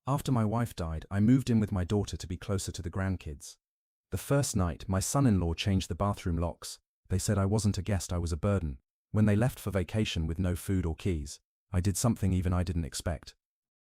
After my wife died, I moved in with my daughter to be closer to the grandkids. The first night, my son-in-law changed the bathroom locks. They said I wasn't a guest, I was a burden. When they left for vacation with no food or keys, I did something even I didn't expect.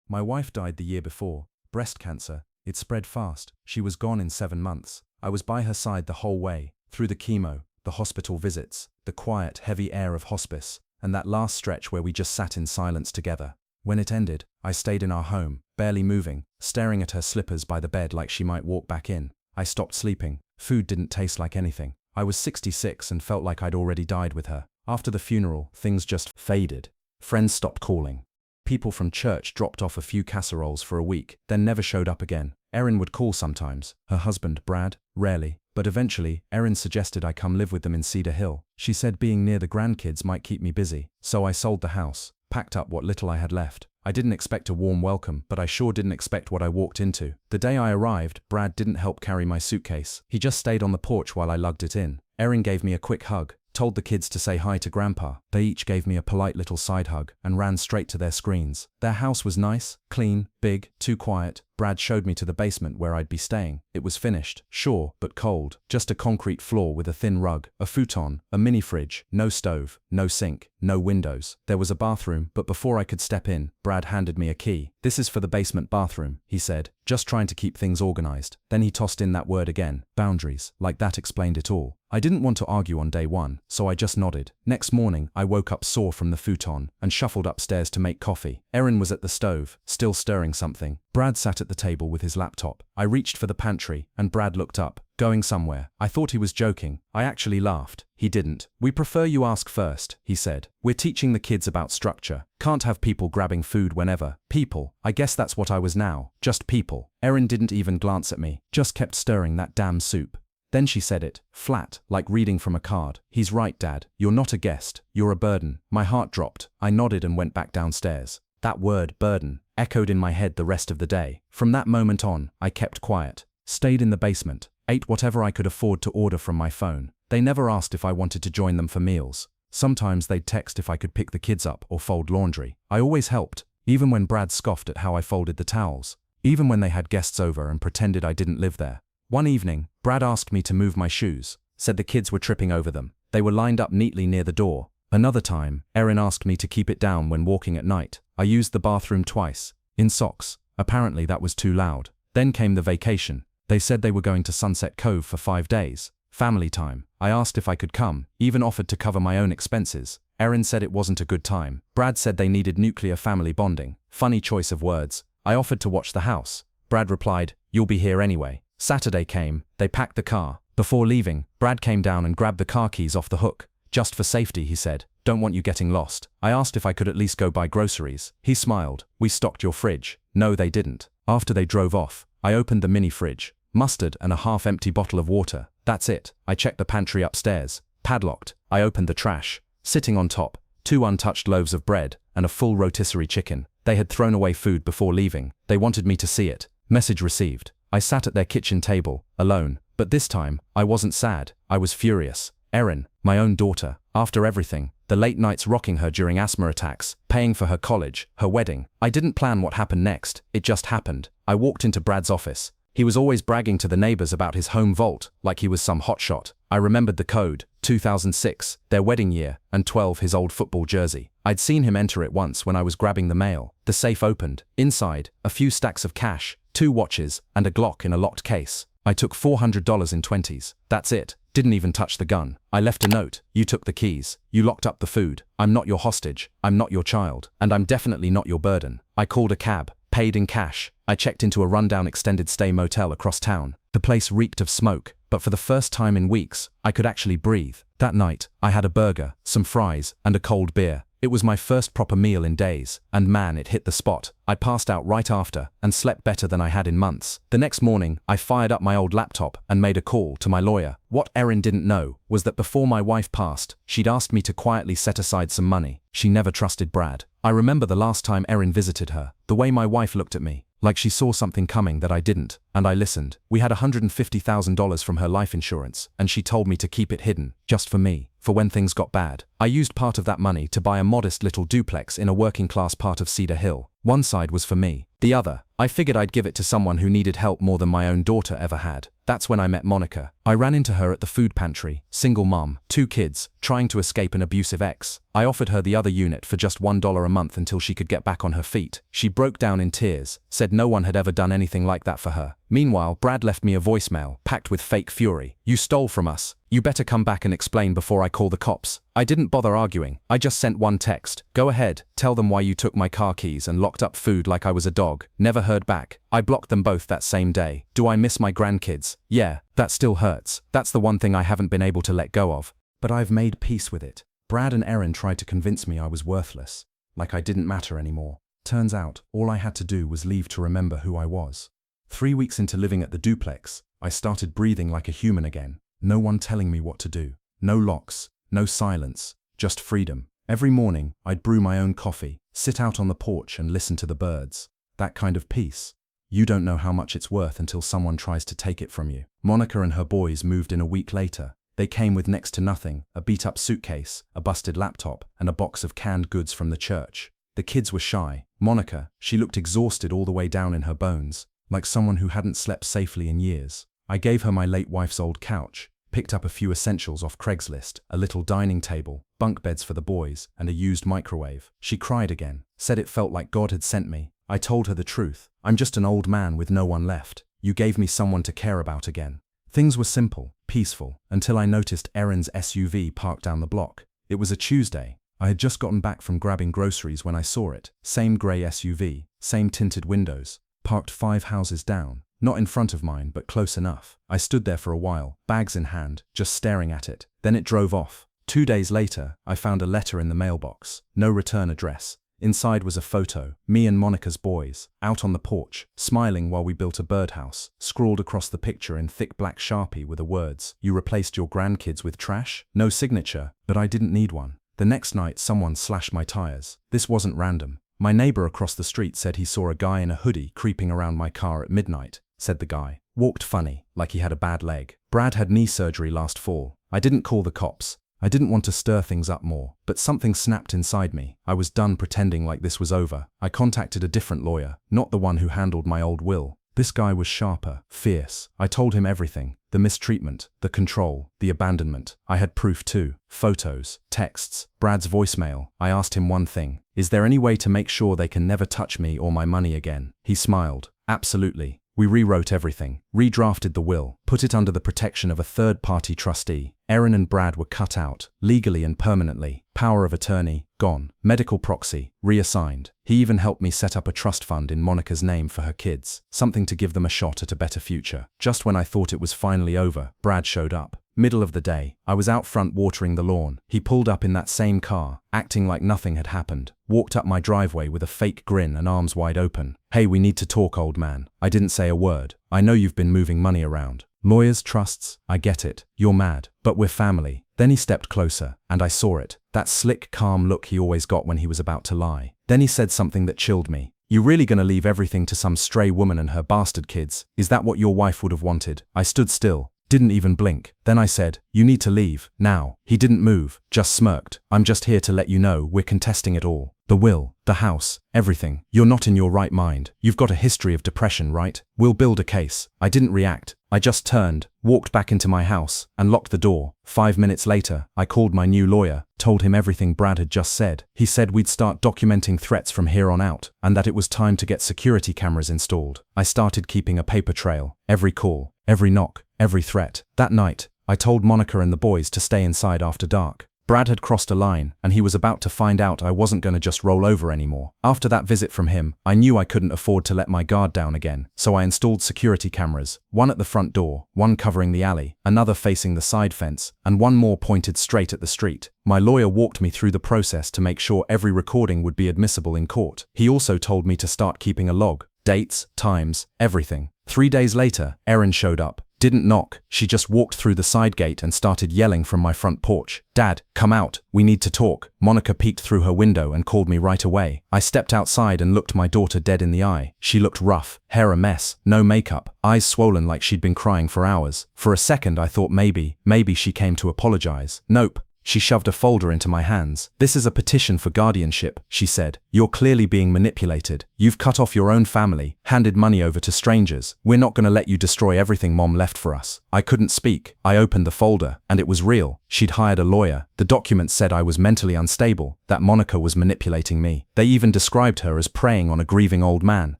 My wife died the year before, breast cancer. It spread fast. She was gone in 7 months. I was by her side the whole way, through the chemo, the hospital visits, the quiet, heavy air of hospice, and that last stretch where we just sat in silence together. When it ended, I stayed in our home, barely moving, staring at her slippers by the bed like she might walk back in. I stopped sleeping. Food didn't taste like anything. I was 66 and felt like I'd already died with her. After the funeral, things just faded. Friends stopped calling. People from church dropped off a few casseroles for a week, then never showed up again. Erin would call sometimes. Her husband, Brad, rarely. But eventually, Erin suggested I come live with them in Cedar Hill. She said being near the grandkids might keep me busy. So I sold the house, packed up what little I had left. I didn't expect a warm welcome, but I sure didn't expect what I walked into. The day I arrived, Brad didn't help carry my suitcase. He just stayed on the porch while I lugged it in. Erin gave me a quick hug, told the kids to say hi to Grandpa. They each gave me a polite little side hug and ran straight to their screens. Their house was nice, clean, big, too quiet. Brad showed me to the basement where I'd be staying. It was finished, sure, but cold. Just a concrete floor with a thin rug, a futon, a mini fridge, no stove, no sink, no windows. There was a bathroom, but before I could step in, Brad handed me a key. "This is for the basement bathroom," he said, just trying to keep things organized. Then he tossed in that word again, boundaries, like that explained it all. I didn't want to argue on day one, so I just nodded. Next morning, I woke up sore from the futon and shuffled upstairs to make coffee. Erin was at the stove, still stirring something. Brad sat at the table with his laptop. I reached for the pantry, and Brad looked up, going somewhere. I thought he was joking. I actually laughed. He didn't. "We prefer you ask first," he said. "We're teaching the kids about structure. Can't have people grabbing food whenever." People. I guess that's what I was now. Just people. Erin didn't even glance at me, just kept stirring that damn soup. Then she said it, flat, like reading from a card. "He's right, Dad. You're not a guest. You're a burden." My heart dropped. I nodded and went back downstairs. That word, burden, echoed in my head the rest of the day. From that moment on, I kept quiet, stayed in the basement, ate whatever I could afford to order from my phone. They never asked if I wanted to join them for meals. Sometimes they'd text if I could pick the kids up or fold laundry. I always helped, even when Brad scoffed at how I folded the towels, even when they had guests over and pretended I didn't live there. One evening, Brad asked me to move my shoes, said the kids were tripping over them. They were lined up neatly near the door. Another time, Erin asked me to keep it down when walking at night. I used the bathroom twice, in socks. Apparently that was too loud. Then came the vacation. They said they were going to Sunset Cove for 5 days. Family time. I asked if I could come, even offered to cover my own expenses. Erin said it wasn't a good time. Brad said they needed nuclear family bonding. Funny choice of words. I offered to watch the house. Brad replied, "You'll be here anyway." Saturday came. They packed the car. Before leaving, Brad came down and grabbed the car keys off the hook. "Just for safety," he said. "Don't want you getting lost." I asked if I could at least go buy groceries. He smiled. "We stocked your fridge." No, they didn't. After they drove off, I opened the mini fridge. Mustard and a half-empty bottle of water. That's it. I checked the pantry upstairs. Padlocked. I opened the trash. Sitting on top, 2 untouched loaves of bread and a full rotisserie chicken. They had thrown away food before leaving. They wanted me to see it. Message received. I sat at their kitchen table, alone. But this time, I wasn't sad. I was furious. Erin, my own daughter, after everything, the late nights rocking her during asthma attacks, paying for her college, her wedding. I didn't plan what happened next. It just happened. I walked into Brad's office. He was always bragging to the neighbors about his home vault, like he was some hotshot. I remembered the code, 2006, their wedding year, and 12, his old football jersey. I'd seen him enter it once when I was grabbing the mail. The safe opened. Inside, a few stacks of cash, 2 watches, and a Glock in a locked case. I took $400 in 20s. That's it. Didn't even touch the gun. I left a note. "You took the keys. You locked up the food. I'm not your hostage. I'm not your child. And I'm definitely not your burden." I called a cab, paid in cash. I checked into a rundown extended stay motel across town. The place reeked of smoke, but for the first time in weeks, I could actually breathe. That night, I had a burger, some fries, and a cold beer. It was my first proper meal in days, and man, it hit the spot. I passed out right after, and slept better than I had in months. The next morning, I fired up my old laptop and made a call to my lawyer. What Erin didn't know was that before my wife passed, she'd asked me to quietly set aside some money. She never trusted Brad. I remember the last time Erin visited her, the way my wife looked at me, like she saw something coming that I didn't, and I listened. We had $150,000 from her life insurance, and she told me to keep it hidden, just for me, for when things got bad. I used part of that money to buy a modest little duplex in a working-class part of Cedar Hill. One side was for me, The other, I figured I'd give it to someone who needed help more than my own daughter ever had. That's when I met Monica. I ran into her at the food pantry, single mom, 2 kids, trying to escape an abusive ex. I offered her the other unit for just $1 a month until she could get back on her feet. She broke down in tears, said no one had ever done anything like that for her. Meanwhile, Brad left me a voicemail, packed with fake fury. "You stole from us. You better come back and explain before I call the cops." I didn't bother arguing. I just sent one text. "Go ahead, tell them why you took my car keys and locked up food like I was a dog." Never heard back. I blocked them both that same day. Do I miss my grandkids? Yeah, that still hurts. That's the one thing I haven't been able to let go of. But I've made peace with it. Brad and Erin tried to convince me I was worthless, like I didn't matter anymore. Turns out, all I had to do was leave to remember who I was. 3 weeks into living at the duplex, I started breathing like a human again. No one telling me what to do. No locks, no silence, just freedom. Every morning, I'd brew my own coffee, sit out on the porch and listen to the birds. That kind of peace. You don't know how much it's worth until someone tries to take it from you. Monica and her boys moved in a week later. They came with next to nothing, a beat-up suitcase, a busted laptop, and a box of canned goods from the church. The kids were shy. Monica, she looked exhausted all the way down in her bones, like someone who hadn't slept safely in years. I gave her my late wife's old couch, picked up a few essentials off Craigslist, a little dining table, bunk beds for the boys, and a used microwave. She cried again, said it felt like God had sent me. I told her the truth. I'm just an old man with no one left. You gave me someone to care about again. Things were simple, peaceful, until I noticed Erin's SUV parked down the block. It was a Tuesday. I had just gotten back from grabbing groceries when I saw it. Same grey SUV, same tinted windows, parked 5 houses down. Not in front of mine, but close enough. I stood there for a while, bags in hand, just staring at it. Then it drove off. 2 days later, I found a letter in the mailbox. No return address. Inside was a photo, me and Monica's boys, out on the porch, smiling while we built a birdhouse. Scrawled across the picture in thick black Sharpie were the words, "You replaced your grandkids with trash?" No signature, but I didn't need one. The next night, someone slashed my tires. This wasn't random. My neighbor across the street said he saw a guy in a hoodie creeping around my car at midnight. Said the guy walked funny, like he had a bad leg. Brad had knee surgery last fall. I didn't call the cops. I didn't want to stir things up more, but something snapped inside me. I was done pretending like this was over. I contacted a different lawyer, not the one who handled my old will. This guy was sharper, fierce. I told him everything. The mistreatment, the control, the abandonment. I had proof too. Photos, texts, Brad's voicemail. I asked him one thing. Is there any way to make sure they can never touch me or my money again? He smiled. Absolutely. We rewrote everything, redrafted the will, put it under the protection of a third-party trustee. Erin and Brad were cut out, legally and permanently. Power of attorney, gone. Medical proxy, reassigned. He even helped me set up a trust fund in Monica's name for her kids, something to give them a shot at a better future. Just when I thought it was finally over, Brad showed up. Middle of the day, I was out front watering the lawn. He pulled up in that same car, acting like nothing had happened. Walked up my driveway with a fake grin and arms wide open. "Hey, we need to talk, old man." I didn't say a word. "I know you've been moving money around. Lawyers, trusts, I get it. You're mad, but we're family." Then he stepped closer, and I saw it. That slick, calm look he always got when he was about to lie. Then he said something that chilled me. "You really gonna leave everything to some stray woman and her bastard kids? Is that what your wife would have wanted?" I stood still. Didn't even blink. Then I said, "You need to leave, now." He didn't move, just smirked. "I'm just here to let you know we're contesting it all. The will, the house, everything. You're not in your right mind. You've got a history of depression, right? We'll build a case." I didn't react. I just turned, walked back into my house, and locked the door. 5 minutes later, I called my new lawyer, told him everything Brad had just said. He said we'd start documenting threats from here on out, and that it was time to get security cameras installed. I started keeping a paper trail. Every call, every knock, every threat. That night, I told Monica and the boys to stay inside after dark. Brad had crossed a line, and he was about to find out I wasn't going to just roll over anymore. After that visit from him, I knew I couldn't afford to let my guard down again, so I installed security cameras, one at the front door, one covering the alley, another facing the side fence, and one more pointed straight at the street. My lawyer walked me through the process to make sure every recording would be admissible in court. He also told me to start keeping a log, dates, times, everything. 3 days later, Erin showed up. Didn't knock, she just walked through the side gate and started yelling from my front porch. "Dad, come out, we need to talk." Monica peeked through her window and called me right away. I stepped outside and looked my daughter dead in the eye. She looked rough, hair a mess, no makeup, eyes swollen like she'd been crying for hours. For a second I thought maybe she came to apologize. Nope. She shoved a folder into my hands. "This is a petition for guardianship," she said. "You're clearly being manipulated. You've cut off your own family, handed money over to strangers. We're not going to let you destroy everything Mom left for us." I couldn't speak. I opened the folder, and it was real. She'd hired a lawyer. The documents said I was mentally unstable, that Monica was manipulating me. They even described her as preying on a grieving old man.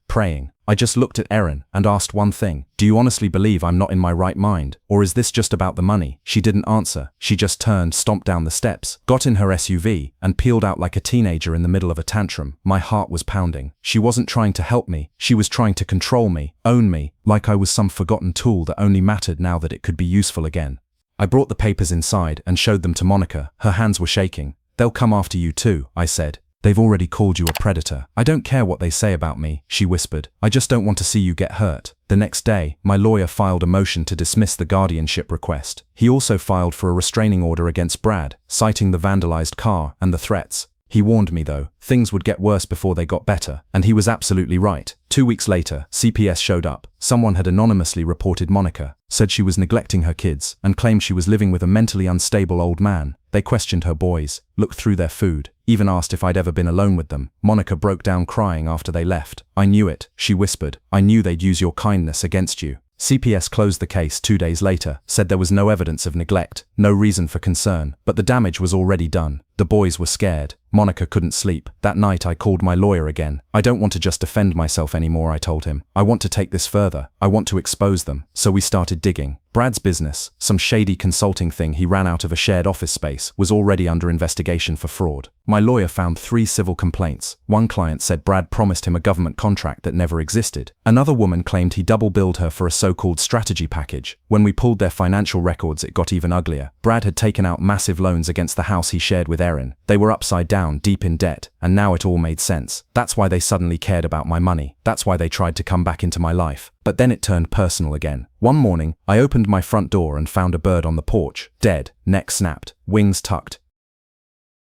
Preying. I just looked at Erin and asked one thing. "Do you honestly believe I'm not in my right mind? Or is this just about the money?" She didn't answer. She just turned, stomped down the steps, got in her SUV, and peeled out like a teenager in the middle of a tantrum. My heart was pounding. She wasn't trying to help me. She was trying to control me, own me, like I was some forgotten tool that only mattered now that it could be useful again. I brought the papers inside and showed them to Monica. Her hands were shaking. "They'll come after you too," I said. "They've already called you a predator." "I don't care what they say about me," she whispered. "I just don't want to see you get hurt." The next day, my lawyer filed a motion to dismiss the guardianship request. He also filed for a restraining order against Brad, citing the vandalized car and the threats. He warned me, though, things would get worse before they got better, and he was absolutely right. 2 weeks later, CPS showed up. Someone had anonymously reported Monica, said she was neglecting her kids, and claimed she was living with a mentally unstable old man. They questioned her boys, looked through their food, even asked if I'd ever been alone with them. Monica broke down crying after they left. "I knew it," she whispered. "I knew they'd use your kindness against you." CPS closed the case 2 days later, said there was no evidence of neglect, no reason for concern, but the damage was already done. The boys were scared. Monica couldn't sleep. That night I called my lawyer again. "I don't want to just defend myself anymore," I told him. "I want to take this further. I want to expose them." So we started digging. Brad's business, some shady consulting thing he ran out of a shared office space, was already under investigation for fraud. My lawyer found 3 civil complaints. One client said Brad promised him a government contract that never existed. Another woman claimed he double-billed her for a so-called strategy package. When we pulled their financial records, it got even uglier. Brad had taken out massive loans against the house he shared with Erin. They were upside down, deep in debt, and now it all made sense. That's why they suddenly cared about my money. That's why they tried to come back into my life. But then it turned personal again. One morning, I opened my front door and found a bird on the porch, dead, neck snapped, wings tucked,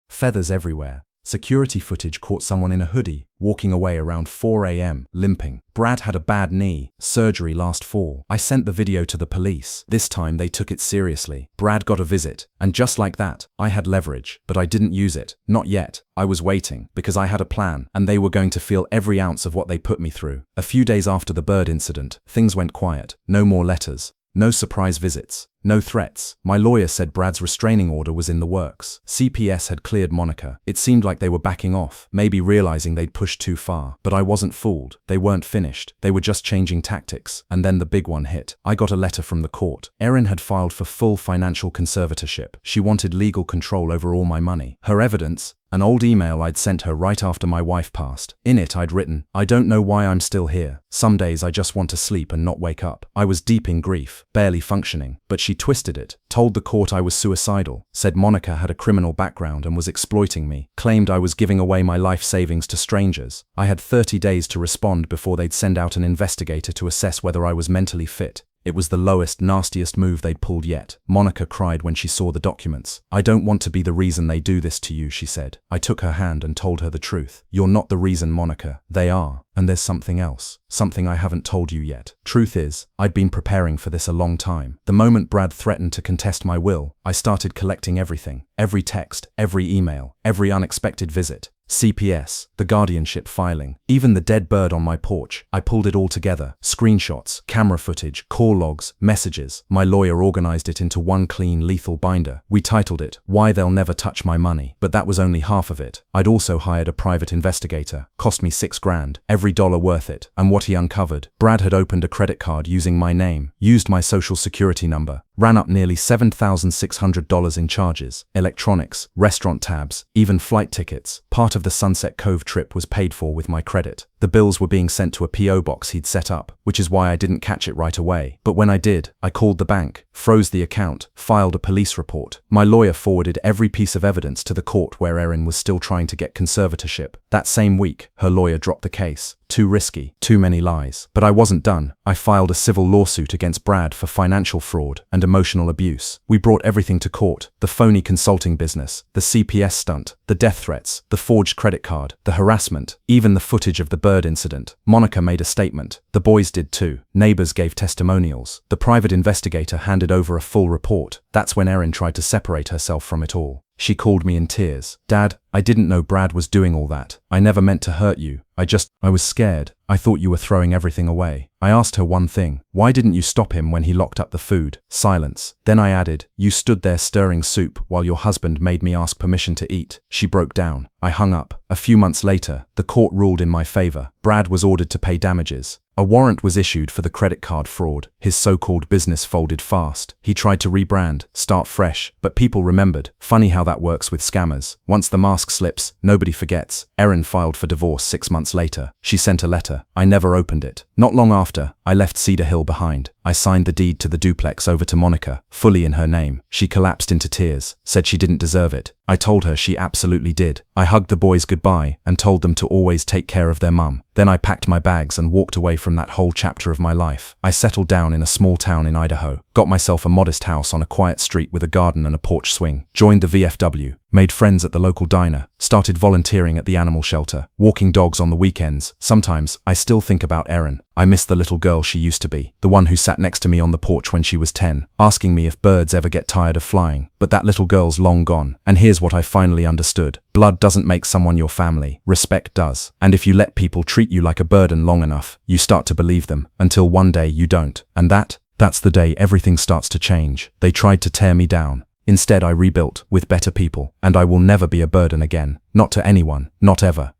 feathers everywhere. Security footage caught someone in a hoodie, walking away around 4 a.m., limping. Brad had a bad knee, surgery last fall. I sent the video to the police. This time they took it seriously. Brad got a visit, and just like that, I had leverage, but I didn't use it. Not yet. I was waiting, because I had a plan, and they were going to feel every ounce of what they put me through. A few days after the bird incident, things went quiet. No more letters. No surprise visits. No threats. My lawyer said Brad's restraining order was in the works. CPS had cleared Monica. It seemed like they were backing off, maybe realizing they'd pushed too far. But I wasn't fooled. They weren't finished. They were just changing tactics. And then the big one hit. I got a letter from the court. Erin had filed for full financial conservatorship. She wanted legal control over all my money. Her evidence? An old email I'd sent her right after my wife passed. In it I'd written, "I don't know why I'm still here. Some days I just want to sleep and not wake up." I was deep in grief, barely functioning, but she twisted it, told the court I was suicidal, said Monica had a criminal background and was exploiting me, claimed I was giving away my life savings to strangers. I had 30 days to respond before they'd send out an investigator to assess whether I was mentally fit. It was the lowest, nastiest move they'd pulled yet. Monica cried when she saw the documents. "I don't want to be the reason they do this to you," she said. I took her hand and told her the truth. "You're not the reason, Monica. They are. And there's something else. Something I haven't told you yet. Truth is, I'd been preparing for this a long time. The moment Brad threatened to contest my will, I started collecting everything. Every text, every email, every unexpected visit. CPS, the guardianship filing, even the dead bird on my porch. I pulled it all together. Screenshots, camera footage, call logs, messages. My lawyer organized it into one clean, lethal binder. We titled it, "Why They'll Never Touch My Money." But that was only half of it. I'd also hired a private investigator. Cost me $6,000. Every dollar worth it. And what he uncovered: Brad had opened a credit card using my name, used my social security number, ran up nearly $7,600 in charges, electronics, restaurant tabs, even flight tickets. Part of the Sunset Cove trip was paid for with my credit. The bills were being sent to a PO box he'd set up, which is why I didn't catch it right away. But when I did, I called the bank, froze the account, filed a police report. My lawyer forwarded every piece of evidence to the court where Erin was still trying to get conservatorship. That same week, her lawyer dropped the case. Too risky, too many lies. But I wasn't done. I filed a civil lawsuit against Brad for financial fraud and emotional abuse. We brought everything to court: the phony consulting business, the CPS stunt, the death threats, the forged credit card, the harassment, even the footage of the bird incident. Monica made a statement. The boys did too. Neighbors gave testimonials. The private investigator handed over a full report. That's when Erin tried to separate herself from it all. She called me in tears. Dad, I didn't know Brad was doing all that. I never meant to hurt you. I was scared. I thought you were throwing everything away. I asked her one thing. Why didn't you stop him when he locked up the food? Silence. Then I added, you stood there stirring soup while your husband made me ask permission to eat. She broke down. I hung up. A few months later, the court ruled in my favor. Brad was ordered to pay damages. A warrant was issued for the credit card fraud. His so-called business folded fast. He tried to rebrand, start fresh, but people remembered. Funny how that works with scammers. Once the mask slips, nobody forgets. Erin filed for divorce 6 months later. She sent a letter. I never opened it. Not long after, I left Cedar Hill behind. I signed the deed to the duplex over to Monica, fully in her name. She collapsed into tears, said she didn't deserve it. I told her she absolutely did. I hugged the boys goodbye and told them to always take care of their mum. Then I packed my bags and walked away from that whole chapter of my life. I settled down in a small town in Idaho, got myself a modest house on a quiet street with a garden and a porch swing, joined the VFW, made friends at the local diner, started volunteering at the animal shelter, walking dogs on the weekends. Sometimes, I still think about Erin. I miss the little girl she used to be, the one who sat next to me on the porch when she was 10, asking me if birds ever get tired of flying. But that little girl's long gone. And here's what I finally understood. Blood doesn't make someone your family. Respect does. And if you let people treat you like a burden long enough, you start to believe them, until one day you don't. And that's the day everything starts to change. They tried to tear me down. Instead, I rebuilt with better people, and I will never be a burden again. Not to anyone, not ever.